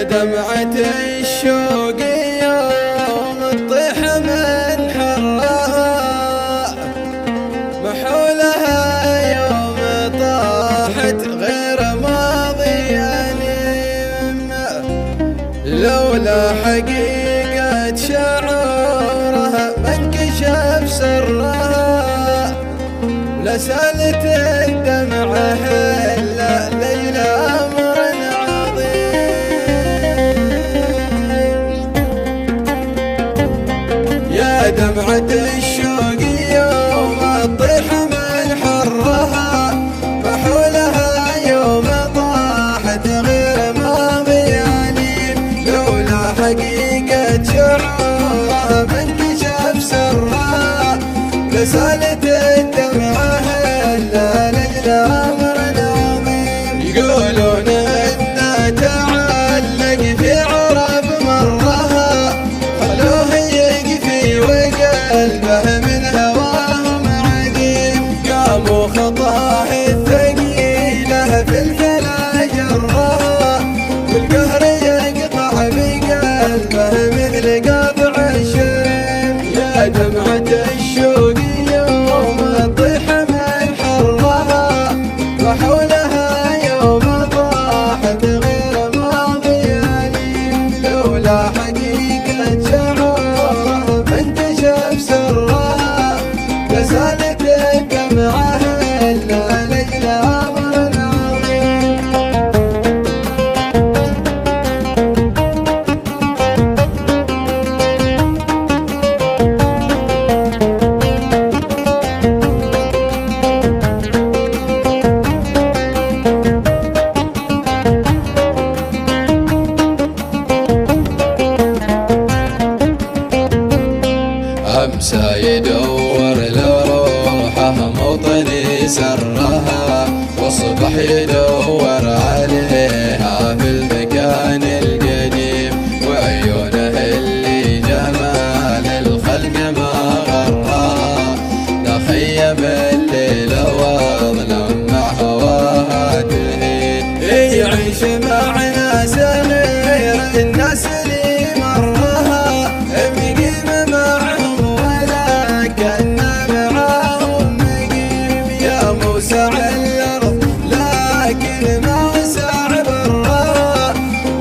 دمعة الشوق يوم تطيح من حرها، محولها يوم طاحت غير ماضية لولا حقيقة شعورها ما انكشف سرها، لسالت الدمعة إلا ليل أمر دمعة الشوق يوم تطيح من حرها، محولها يوم طاحت غير ماضية لولا حقيقة شعورها ما انكشف سرها، لسالت الدمعة إلا ليل أمر عظيم. يقولون إنه تعلق في عرب مرها، خلوه قلبه من هواهم عديم، قاموا خطاه الثقيله في الفلا جرها، والقهر يقطع بقلبه مثل قطع الشريم. يا دمعة الشوق يوم تطيح من حرها، وحولها يوم طاحت غير ماضية لولا حقيقة شعورها ما انكشف سرها، لسالت الدمعة إلا ليل أمر عظيم. أمسى يدور لروحه موطني سرها، واصبح يدور عليها في المكان القديم، وعيونه اللي جمال الخلق ما غرها، تخيم الليل واظلم مع هواها تهين. يعيش مع ناس غير الناس اللي مرها، مقيم معهم ولا كان معاهم مقيم. يا موسع الأرض لكن ما وسع برها،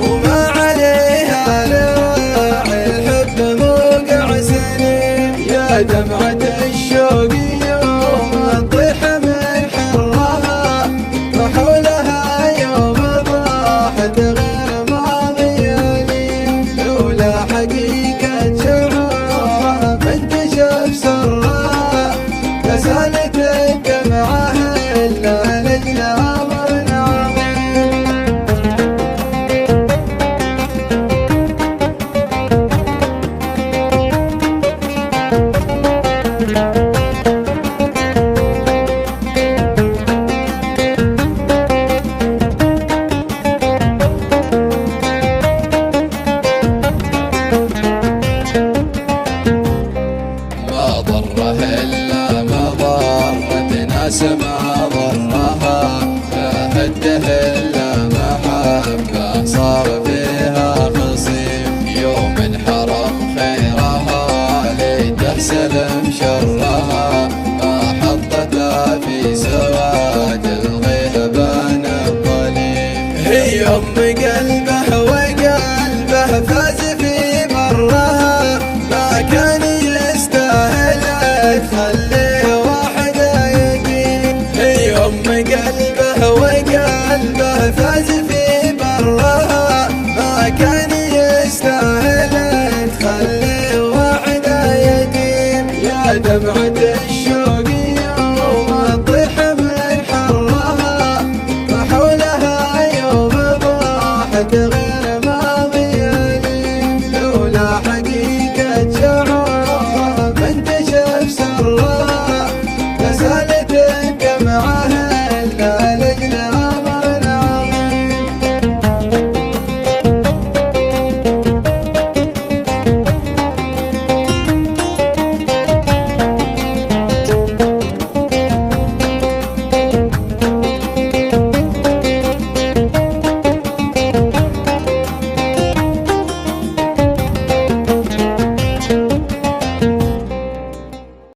وما عليها لراعي الحب موقع سنين. يا دمعة الشوق يوم تطيح من حرها، وحولها يوم طاحت غير ماضية لولا حقيقة شعورها ما انكشف سرها، لسالت الدمعة إلا ليل أمر عظيم. ما ضره إلا مضرة ناس ما ضرها، ما هده إلا محبة صار فيها خصيم. يوم انحرم خيرها ليته سلم شرها، ما حطتها في سواه